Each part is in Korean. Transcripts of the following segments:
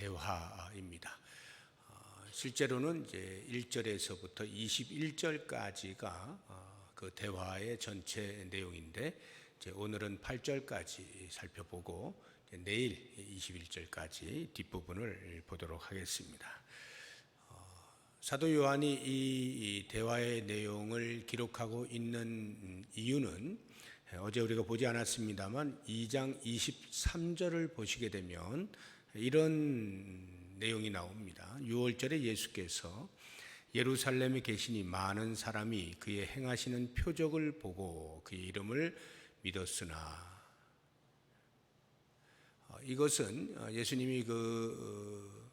대화입니다. 실제로는 이제 1절에서부터 21절까지가 그 대화의 전체 내용인데, 이제 오늘은 8절까지 살펴보고 내일 21절까지 뒷부분을 보도록 하겠습니다. 사도 요한이 이 대화의 내용을 기록하고 있는 이유는 어제 우리가 보지 않았습니다만 2장 23절을 보시게 되면 이런 내용이 나옵니다. 6월절에 예수께서 예루살렘에 계시니 많은 사람이 그의 행하시는 표적을 보고 그의 이름을 믿었으나, 이것은 예수님이 그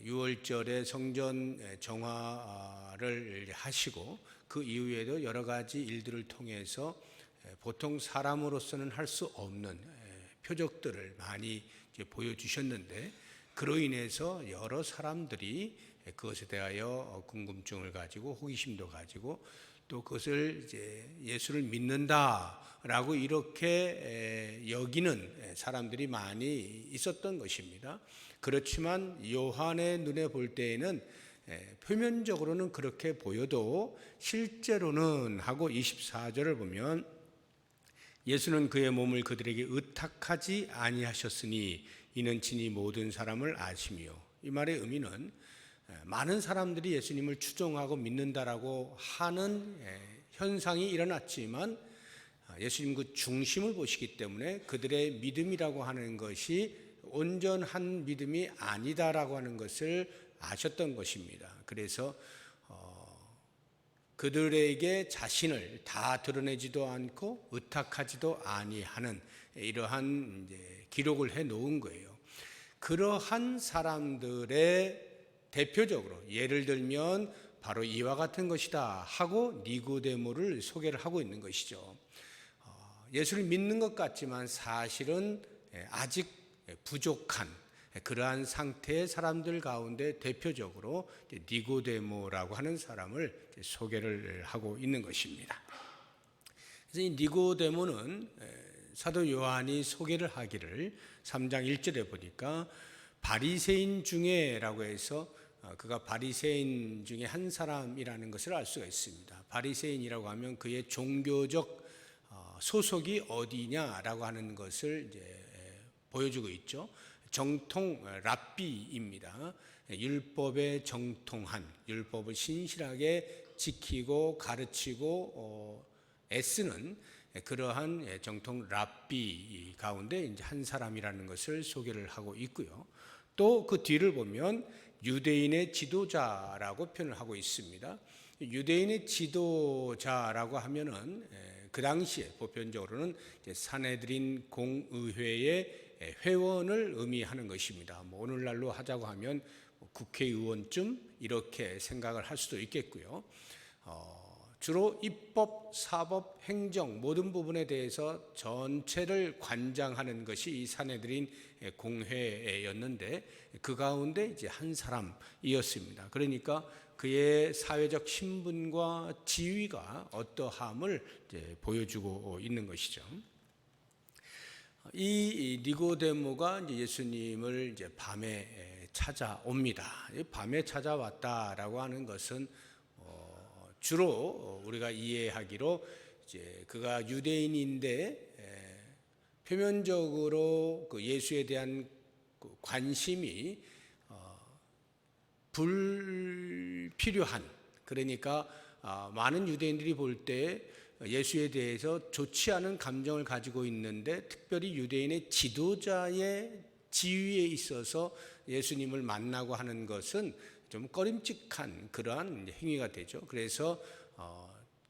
6월절에 성전 정화를 하시고 그 이후에도 여러 가지 일들을 통해서 보통 사람으로서는 할 수 없는 표적들을 많이 보여주셨는데, 그로 인해서 여러 사람들이 그것에 대하여 궁금증을 가지고 호기심도 가지고 또 그것을 이제 예수를 믿는다라고 이렇게 여기는 사람들이 많이 있었던 것입니다. 그렇지만 요한의 눈에 볼 때에는 표면적으로는 그렇게 보여도 실제로는 하고 24절을 보면 예수는 그의 몸을 그들에게 의탁하지 아니하셨으니 이는 친히 모든 사람을 아시며, 이 말의 의미는 많은 사람들이 예수님을 추종하고 믿는다라고 하는 현상이 일어났지만 예수님 그 중심을 보시기 때문에 그들의 믿음이라고 하는 것이 온전한 믿음이 아니다라고 하는 것을 아셨던 것입니다. 그래서 그들에게 자신을 다 드러내지도 않고 의탁하지도 아니하는 이러한 이제 기록을 해 놓은 거예요. 그러한 사람들의 대표적으로 예를 들면 바로 이와 같은 것이다 하고 니고데모를 소개를 하고 있는 것이죠. 예수를 믿는 것 같지만 사실은 아직 부족한 그러한 상태의 사람들 가운데 대표적으로 니고데모라고 하는 사람을 소개를 하고 있는 것입니다. 그래서 이 니고데모는 사도 요한이 소개를 하기를 3장 1절에 보니까 바리새인 중에라고 해서 그가 바리새인 중에 한 사람이라는 것을 알 수가 있습니다. 바리새인이라고 하면 그의 종교적 소속이 어디냐라고 하는 것을 이제 보여주고 있죠. 정통 랍비입니다. 율법에 정통한, 율법을 신실하게 지키고 가르치고 애쓰는 그러한 정통 랍비 가운데 이제 한 사람이라는 것을 소개를 하고 있고요. 또 그 뒤를 보면 유대인의 지도자라고 표현을 하고 있습니다. 유대인의 지도자라고 하면은 그 당시에 보편적으로는 산헤드린 공의회의 회원을 의미하는 것입니다. 오늘날로 하자고 하면 국회의원쯤 이렇게 생각을 할 수도 있겠고요. 주로 입법, 사법, 행정 모든 부분에 대해서 전체를 관장하는 것이 이 산헤드린 공회였는데 그 가운데 이제 한 사람이었습니다. 그러니까 그의 사회적 신분과 지위가 어떠함을 이제 보여주고 있는 것이죠. 이 니고데모가 이제 예수님을 이제 밤에 찾아옵니다. 밤에 찾아왔다라고 하는 것은 주로 우리가 이해하기로 이제 그가 유대인인데 표면적으로 그 예수에 대한 관심이 불필요한, 그러니까 많은 유대인들이 볼 때 예수에 대해서 좋지 않은 감정을 가지고 있는데 특별히 유대인의 지도자의 지위에 있어서 예수님을 만나고 하는 것은 좀 꺼림칙한 그러한 행위가 되죠. 그래서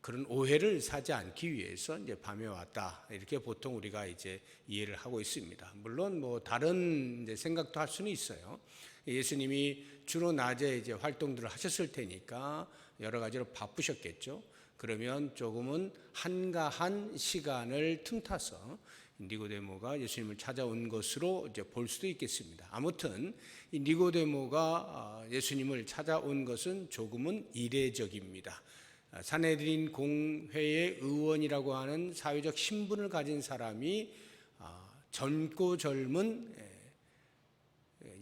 그런 오해를 사지 않기 위해서 이제 밤에 왔다, 이렇게 보통 우리가 이제 이해를 하고 있습니다. 물론 다른 이제 생각도 할 수는 있어요. 예수님이 주로 낮에 이제 활동들을 하셨을 테니까 여러 가지로 바쁘셨겠죠. 그러면 조금은 한가한 시간을 틈타서 니고데모가 예수님을 찾아온 것으로 이제 볼 수도 있겠습니다. 아무튼 이 니고데모가 예수님을 찾아온 것은 조금은 이례적입니다. 산헤드린 공회의 의원이라고 하는 사회적 신분을 가진 사람이 젊고 젊은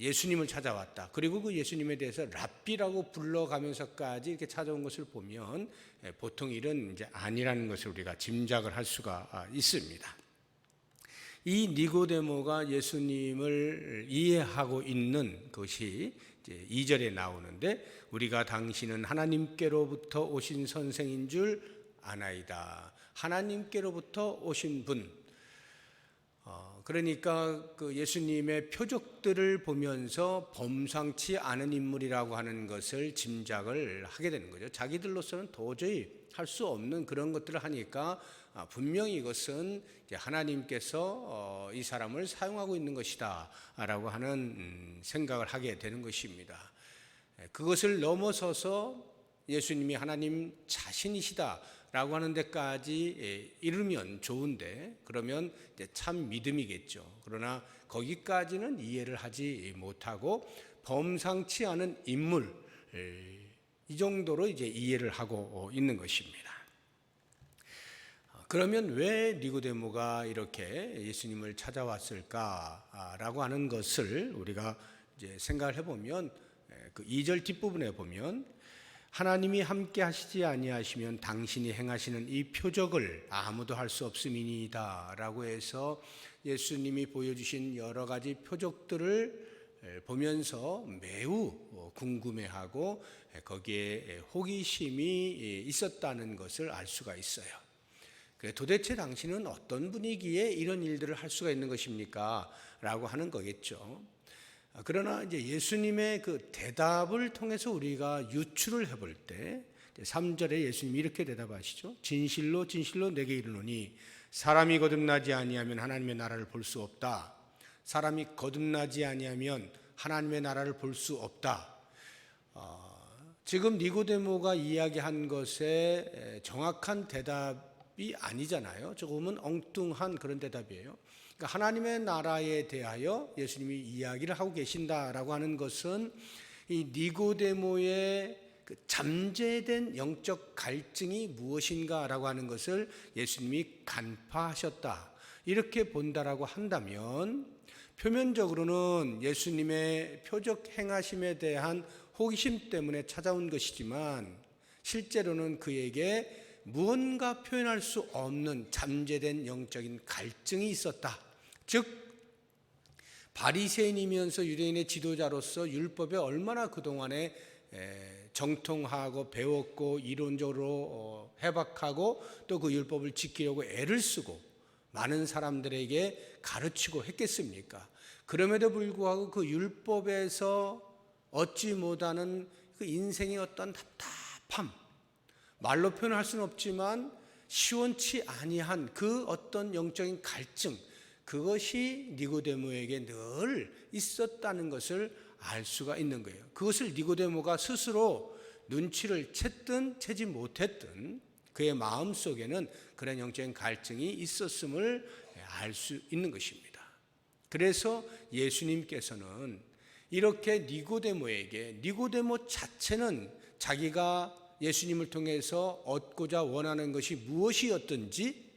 예수님을 찾아왔다. 그리고 그 예수님에 대해서 랍비라고 불러가면서까지 이렇게 찾아온 것을 보면 보통 일은 이제 아니라는 것을 우리가 짐작을 할 수가 있습니다. 이 니고데모가 예수님을 이해하고 있는 것이 이제 2절에 나오는데, 우리가 당신은 하나님께로부터 오신 선생인 줄 아나이다. 하나님께로부터 오신 분. 그러니까 그 예수님의 표적들을 보면서 범상치 않은 인물이라고 하는 것을 짐작을 하게 되는 거죠. 자기들로서는 도저히 할 수 없는 그런 것들을 하니까 분명히 이것은 하나님께서 이 사람을 사용하고 있는 것이다 라고 하는 생각을 하게 되는 것입니다. 그것을 넘어서서 예수님이 하나님 자신이시다 라고 하는 데까지 이르면 좋은데, 그러면 참 믿음이겠죠. 그러나 거기까지는 이해를 하지 못하고 범상치 않은 인물, 이 정도로 이제 이해를 하고 있는 것입니다. 그러면 왜 니고데모가 이렇게 예수님을 찾아왔을까라고 하는 것을 우리가 이제 생각을 해보면, 그 2절 뒷부분에 보면 하나님이 함께 하시지 아니하시면 당신이 행하시는 이 표적을 아무도 할 수 없음이니이다 라고 해서 예수님이 보여주신 여러 가지 표적들을 보면서 매우 궁금해하고 거기에 호기심이 있었다는 것을 알 수가 있어요. 도대체 당신은 어떤 분이기에 이런 일들을 할 수가 있는 것입니까? 라고 하는 거겠죠. 그러나 이제 예수님의 그 대답을 통해서 우리가 유추를 해볼 때 3절에 예수님이 이렇게 대답하시죠. 진실로 진실로 내게 이르노니 사람이 거듭나지 아니하면 하나님의 나라를 볼 수 없다. 사람이 거듭나지 아니하면 하나님의 나라를 볼 수 없다. 지금 니고데모가 이야기한 것에 정확한 대답이 아니잖아요. 조금은 엉뚱한 그런 대답이에요. 그러니까 하나님의 나라에 대하여 예수님이 이야기를 하고 계신다라고 하는 것은 이 니고데모의 그 잠재된 영적 갈증이 무엇인가라고 하는 것을 예수님이 간파하셨다, 이렇게 본다라고 한다면, 표면적으로는 예수님의 표적 행하심에 대한 호기심 때문에 찾아온 것이지만 실제로는 그에게 무언가 표현할 수 없는 잠재된 영적인 갈증이 있었다. 즉 바리새인이면서 유대인의 지도자로서 율법에 얼마나 그동안에 정통하고 배웠고 이론적으로 해박하고 또 그 율법을 지키려고 애를 쓰고 많은 사람들에게 가르치고 했겠습니까? 그럼에도 불구하고 그 율법에서 얻지 못하는 그 인생의 어떤 답답함, 말로 표현할 수는 없지만 시원치 아니한 그 어떤 영적인 갈증, 그것이 니고데모에게 늘 있었다는 것을 알 수가 있는 거예요. 그것을 니고데모가 스스로 눈치를 챘든 채지 못했든 그의 마음속에는 그런 영적인 갈증이 있었음을 알 수 있는 것입니다. 그래서 예수님께서는 이렇게 니고데모 자체는 자기가 예수님을 통해서 얻고자 원하는 것이 무엇이었든지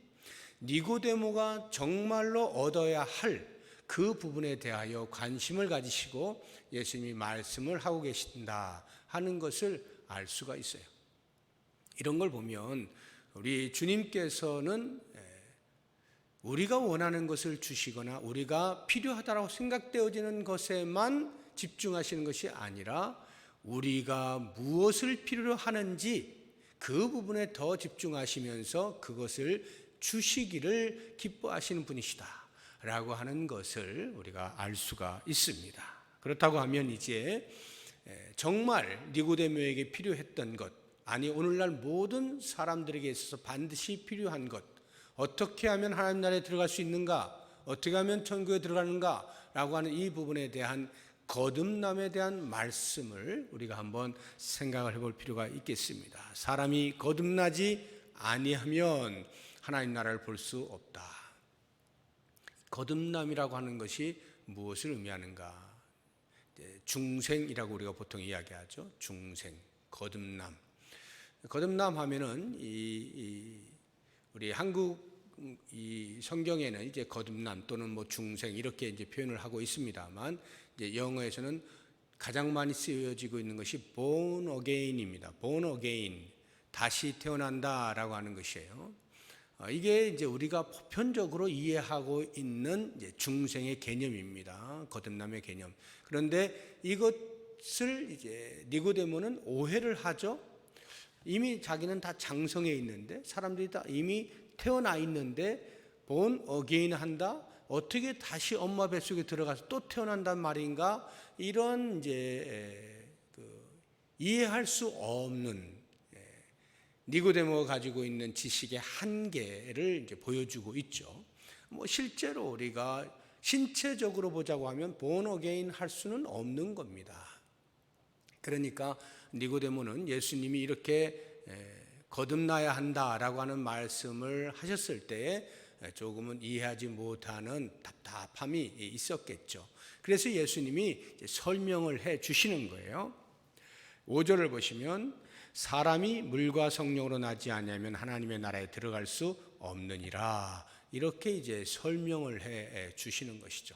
니고데모가 정말로 얻어야 할 그 부분에 대하여 관심을 가지시고 예수님이 말씀을 하고 계신다 하는 것을 알 수가 있어요. 이런 걸 보면 우리 주님께서는 우리가 원하는 것을 주시거나 우리가 필요하다고 생각되어지는 것에만 집중하시는 것이 아니라 우리가 무엇을 필요로 하는지 그 부분에 더 집중하시면서 그것을 주시기를 기뻐하시는 분이시다 라고 하는 것을 우리가 알 수가 있습니다. 그렇다고 하면 이제 정말 니고데모에게 필요했던 것, 아니 오늘날 모든 사람들에게 있어서 반드시 필요한 것, 어떻게 하면 하나님 나라에 들어갈 수 있는가, 어떻게 하면 천국에 들어가는가 라고 하는 이 부분에 대한 거듭남에 대한 말씀을 우리가 한번 생각을 해볼 필요가 있겠습니다. 사람이 거듭나지 아니하면 하나님 나라를 볼 수 없다. 거듭남이라고 하는 것이 무엇을 의미하는가? 중생이라고 우리가 보통 이야기하죠. 중생, 거듭남. 거듭남 하면은 우리 한국 이 성경에는 이제 거듭남 또는 뭐 중생 이렇게 이제 표현을 하고 있습니다만, 이제 영어에서는 가장 많이 쓰여지고 있는 것이 born again입니다. born again, 다시 태어난다라고 하는 것이에요. 이게 이제 우리가 보편적으로 이해하고 있는 이제 중생의 개념입니다. 거듭남의 개념. 그런데 이것을 이제 니고데모는 오해를 하죠. 이미 자기는 다 장성해 있는데, 사람들이 다 이미 태어나 있는데 born again 한다? 어떻게 다시 엄마 뱃속에 들어가서 또 태어난단 말인가? 이런 이제 이해할 수 없는 니고데모가 가지고 있는 지식의 한계를 이제 보여주고 있죠. 뭐 실제로 우리가 신체적으로 보자고 하면 born again 할 수는 없는 겁니다. 그러니까 니고데모는 예수님이 이렇게 거듭나야 한다라고 하는 말씀을 하셨을 때에 조금은 이해하지 못하는 답답함이 있었겠죠. 그래서 예수님이 설명을 해 주시는 거예요. 5절을 보시면 사람이 물과 성령으로 나지 아니하면 하나님의 나라에 들어갈 수 없느니라, 이렇게 이제 설명을 해 주시는 것이죠.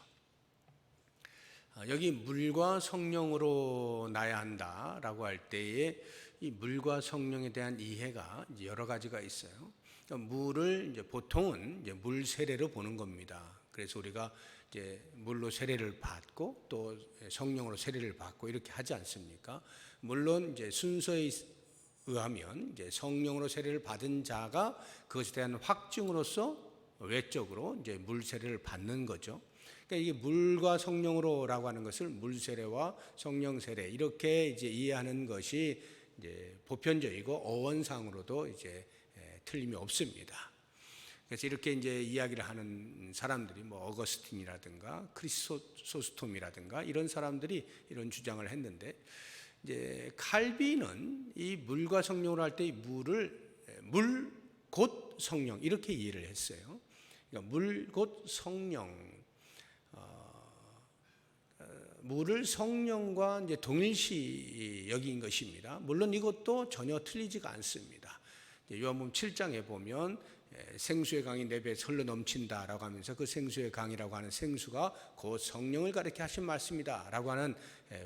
여기 물과 성령으로 나야 한다라고 할 때에 이 물과 성령에 대한 이해가 이제 여러 가지가 있어요. 그러니까 물을 이제 보통은 이제 물 세례로 보는 겁니다. 그래서 우리가 이제 물로 세례를 받고 또 성령으로 세례를 받고 이렇게 하지 않습니까? 물론 이제 순서에 의하면 이제 성령으로 세례를 받은 자가 그것에 대한 확증으로서 외적으로 이제 물 세례를 받는 거죠. 그러니까 이게 물과 성령으로라고 하는 것을 물 세례와 성령 세례 이렇게 이제 이해하는 것이 이제 보편적이고 어원상으로도 이제 틀림이 없습니다. 그래서 이렇게 이제 이야기를 하는 사람들이 뭐 어거스틴이라든가 크리소스톰이라든가 이런 사람들이 이런 주장을 했는데, 이제 칼빈은 이 물과 성령으로 할 때 이 물을 물 곧 성령 이렇게 이해를 했어요. 그러니까 물 곧 성령, 물을 성령과 이제 동일시 여긴 것입니다. 물론 이것도 전혀 틀리지가 않습니다. 요한복음 7장에 보면 생수의 강이 내 배에 흘러 넘친다라고 하면서 그 생수의 강이라고 하는 생수가 곧 성령을 가리켜 하신 말씀이다라고 하는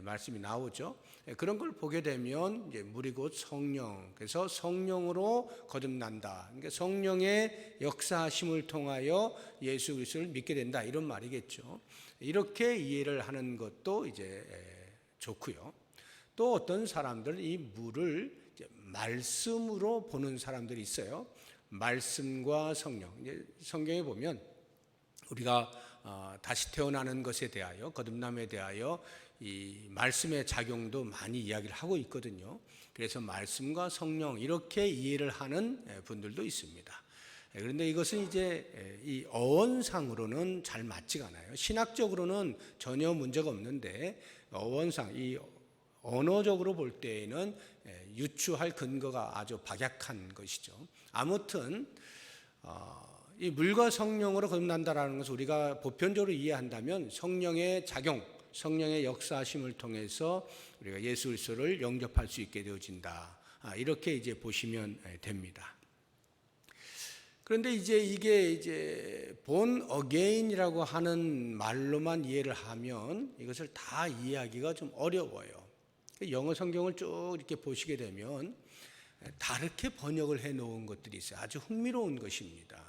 말씀이 나오죠. 그런 걸 보게 되면 이제 물이 곧 성령, 그래서 성령으로 거듭난다. 그러니까 성령의 역사하심을 통하여 예수 그리스도를 믿게 된다, 이런 말이겠죠. 이렇게 이해를 하는 것도 이제 좋고요. 또 어떤 사람들은 이 물을 이제 말씀으로 보는 사람들이 있어요. 말씀과 성령. 이제 성경에 보면 우리가 다시 태어나는 것에 대하여, 거듭남에 대하여 이 말씀의 작용도 많이 이야기를 하고 있거든요. 그래서 말씀과 성령 이렇게 이해를 하는 분들도 있습니다. 그런데 이것은 이제 이 어원상으로는 잘 맞지가 않아요. 신학적으로는 전혀 문제가 없는데 어원상, 이 언어적으로 볼 때에는 유추할 근거가 아주 박약한 것이죠. 아무튼 이 물과 성령으로 거듭난다라는 것을 우리가 보편적으로 이해한다면 성령의 작용, 성령의 역사하심을 통해서 우리가 예수 그리스도를 영접할 수 있게 되어진다, 이렇게 이제 보시면 됩니다. 그런데 이제 이게 이제 born again이라고 하는 말로만 이해를 하면 이것을 다 이해하기가 좀 어려워요. 영어 성경을 쭉 이렇게 보시게 되면 다르게 번역을 해 놓은 것들이 있어요. 아주 흥미로운 것입니다.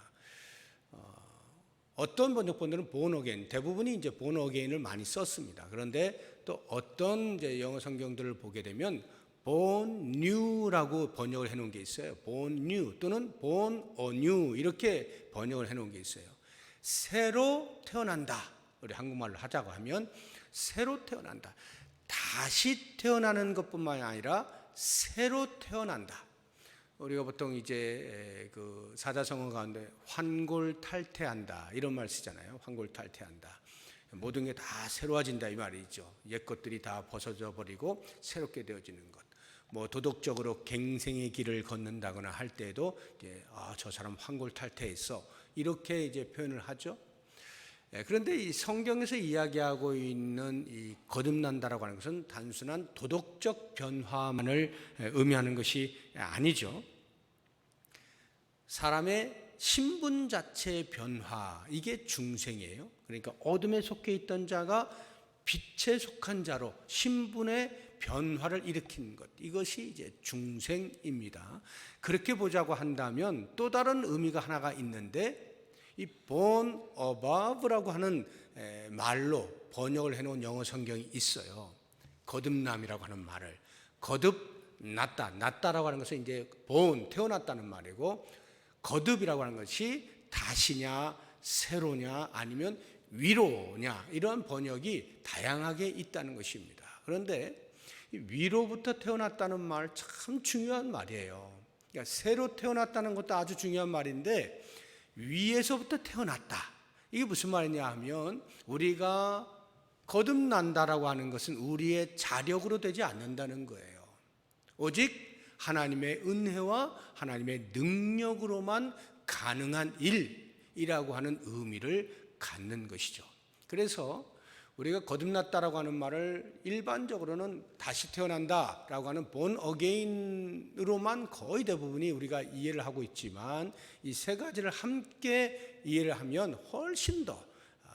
어떤 번역본들은 born again, 대부분이 이제 born again을 많이 썼습니다. 그런데 또 어떤 이제 영어 성경들을 보게 되면 born new라고 번역을 해 놓은 게 있어요. born new 또는 born anew 이렇게 번역을 해 놓은 게 있어요. 새로 태어난다. 우리 한국말로 하자고 하면 새로 태어난다. 다시 태어나는 것뿐만 아니라 새로 태어난다. 우리가 보통 이제 그 사자성어 가운데 환골탈태한다 이런 말 쓰잖아요. 환골탈태한다. 모든 게 다 새로워진다 이 말이죠. 옛 것들이 다 벗어져 버리고 새롭게 되어지는 것. 뭐 도덕적으로 갱생의 길을 걷는다거나 할 때에도 이제 저 사람 환골탈태했어 이렇게 이제 표현을 하죠. 그런데 이 성경에서 이야기하고 있는 이 거듭난다라고 하는 것은 단순한 도덕적 변화만을 의미하는 것이 아니죠. 사람의 신분 자체의 변화, 이게 중생이에요. 그러니까 어둠에 속해 있던 자가 빛에 속한 자로 신분의 변화를 일으킨 것, 이것이 이제 중생입니다. 그렇게 보자고 한다면 또 다른 의미가 하나가 있는데, 이 born above라고 하는 말로 번역을 해놓은 영어 성경이 있어요. 거듭남이라고 하는 말을 거듭났다, 났다라고 하는 것은 이제 born, 태어났다는 말이고, 거듭이라고 하는 것이 다시냐, 새로냐, 아니면 위로냐, 이런 번역이 다양하게 있다는 것입니다. 그런데 위로부터 태어났다는 말 참 중요한 말이에요. 그러니까 새로 태어났다는 것도 아주 중요한 말인데, 위에서부터 태어났다, 이게 무슨 말이냐 하면, 우리가 거듭난다라고 하는 것은 우리의 자력으로 되지 않는다는 거예요. 오직 하나님의 은혜와 하나님의 능력으로만 가능한 일이라고 하는 의미를 갖는 것이죠. 그래서 우리가 거듭났다라고 하는 말을 일반적으로는 다시 태어난다라고 하는 born again으로만 거의 대부분이 우리가 이해를 하고 있지만, 이 세 가지를 함께 이해를 하면 훨씬 더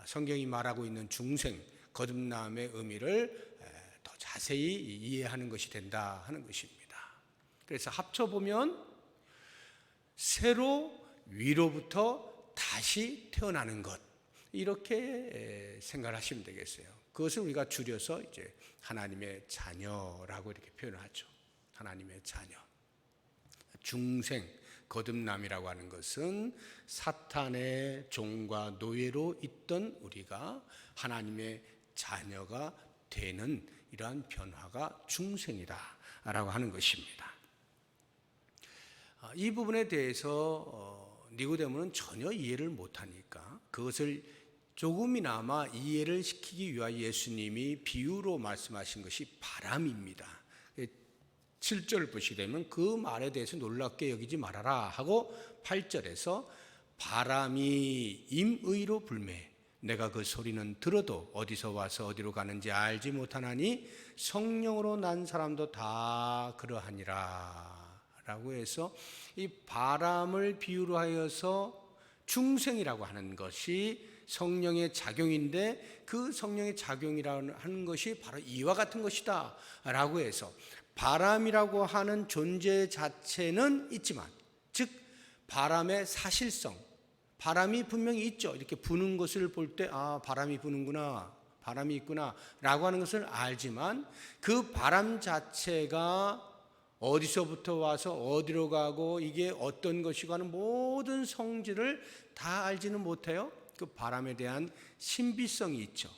성경이 말하고 있는 중생, 거듭남의 의미를 더 자세히 이해하는 것이 된다 하는 것입니다. 그래서 합쳐보면 새로 위로부터 다시 태어나는 것, 이렇게 생각하시면 되겠어요. 그것을 우리가 줄여서 이제 하나님의 자녀라고 이렇게 표현하죠. 하나님의 자녀. 중생, 거듭남이라고 하는 것은 사탄의 종과 노예로 있던 우리가 하나님의 자녀가 되는 이러한 변화가 중생이다라고 하는 것입니다. 이 부분에 대해서 니고데모는 전혀 이해를 못하니까 그것을 조금이나마 이해를 시키기 위하여 예수님이 비유로 말씀하신 것이 바람입니다. 7절 보시게 되면 그 말에 대해서 놀랍게 여기지 말아라 하고 8절에서 바람이 임의로 불매 내가 그 소리는 들어도 어디서 와서 어디로 가는지 알지 못하나니 성령으로 난 사람도 다 그러하니라 라고 해서 이 바람을 비유로 하여서 중생이라고 하는 것이 성령의 작용인데, 그 성령의 작용이라고 하는 것이 바로 이와 같은 것이다 라고 해서 바람이라고 하는 존재 자체는 있지만, 즉 바람의 사실성, 바람이 분명히 있죠. 이렇게 부는 것을 볼 때 바람이 부는구나, 바람이 있구나 라고 하는 것을 알지만, 그 바람 자체가 어디서부터 와서 어디로 가고 이게 어떤 것이고 하는 모든 성질을 다 알지는 못해요. 그 바람에 대한 신비성이 있죠.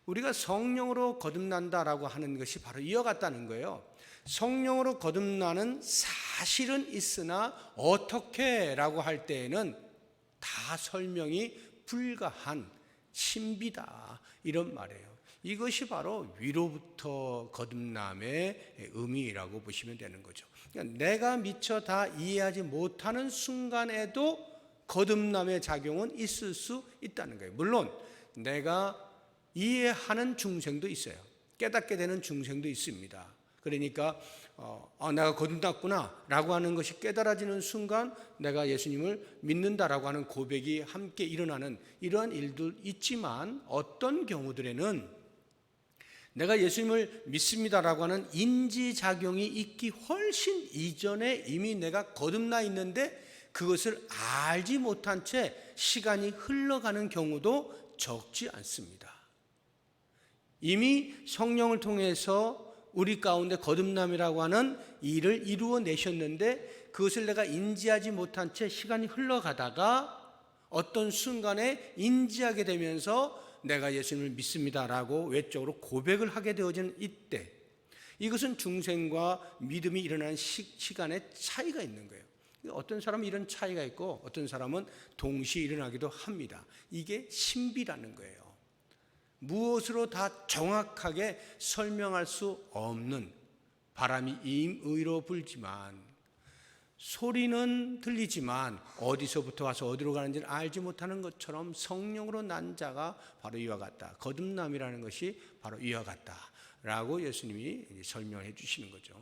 우리가 성령으로 거듭난다라고 하는 것이 바로 이와 같다는 거예요. 성령으로 거듭나는 사실은 있으나 어떻게 라고 할 때에는 다 설명이 불가한 신비다, 이런 말이에요. 이것이 바로 위로부터 거듭남의 의미라고 보시면 되는 거죠. 그러니까 내가 미처 다 이해하지 못하는 순간에도 거듭남의 작용은 있을 수 있다는 거예요. 물론 내가 이해하는 중생도 있어요. 깨닫게 되는 중생도 있습니다. 그러니까 내가 거듭났구나 라고 하는 것이 깨달아지는 순간 내가 예수님을 믿는다라고 하는 고백이 함께 일어나는 이러한 일도 있지만, 어떤 경우들에는 내가 예수님을 믿습니다라고 하는 인지작용이 있기 훨씬 이전에 이미 내가 거듭나 있는데 그것을 알지 못한 채 시간이 흘러가는 경우도 적지 않습니다. 이미 성령을 통해서 우리 가운데 거듭남이라고 하는 일을 이루어내셨는데 그것을 내가 인지하지 못한 채 시간이 흘러가다가 어떤 순간에 인지하게 되면서 내가 예수님을 믿습니다라고 외적으로 고백을 하게 되어지는 이때, 이것은 중생과 믿음이 일어나는 시간의 차이가 있는 거예요. 어떤 사람은 이런 차이가 있고 어떤 사람은 동시에 일어나기도 합니다. 이게 신비라는 거예요. 무엇으로 다 정확하게 설명할 수 없는, 바람이 임의로 불지만 소리는 들리지만 어디서부터 와서 어디로 가는지를 알지 못하는 것처럼 성령으로 난 자가 바로 이와 같다. 거듭남이라는 것이 바로 이와 같다라고 예수님이 설명해 주시는 거죠.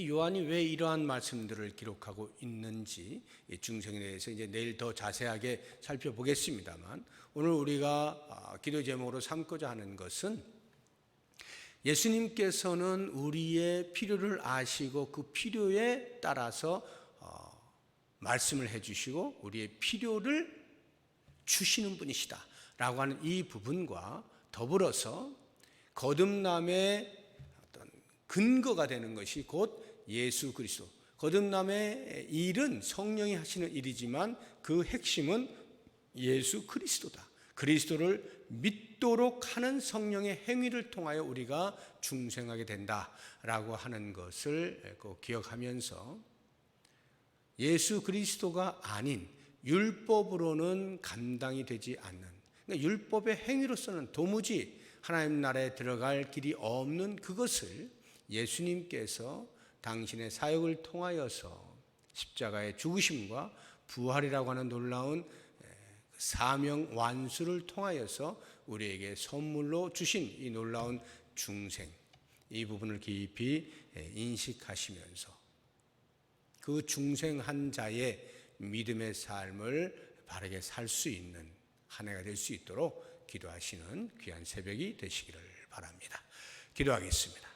요한이 왜 이러한 말씀들을 기록하고 있는지 중생에 대해서 이제 내일 더 자세하게 살펴보겠습니다만, 오늘 우리가 기도 제목으로 삼고자 하는 것은 예수님께서는 우리의 필요를 아시고 그 필요에 따라서 말씀을 해주시고 우리의 필요를 주시는 분이시다 라고 하는 이 부분과 더불어서 거듭남의 어떤 근거가 되는 것이 곧 예수 그리스도, 거듭남의 일은 성령이 하시는 일이지만 그 핵심은 예수 그리스도다. 그리스도를 믿도록 하는 성령의 행위를 통하여 우리가 중생하게 된다라고 하는 것을 꼭 기억하면서, 예수 그리스도가 아닌 율법으로는 감당이 되지 않는, 그러니까 율법의 행위로서는 도무지 하나님 나라에 들어갈 길이 없는 그것을 예수님께서 당신의 사역을 통하여서 십자가의 죽으심과 부활이라고 하는 놀라운 사명 완수를 통하여서 우리에게 선물로 주신 이 놀라운 중생, 이 부분을 깊이 인식하시면서 그 중생한 자의 믿음의 삶을 바르게 살 수 있는 한 해가 될 수 있도록 기도하시는 귀한 새벽이 되시기를 바랍니다. 기도하겠습니다.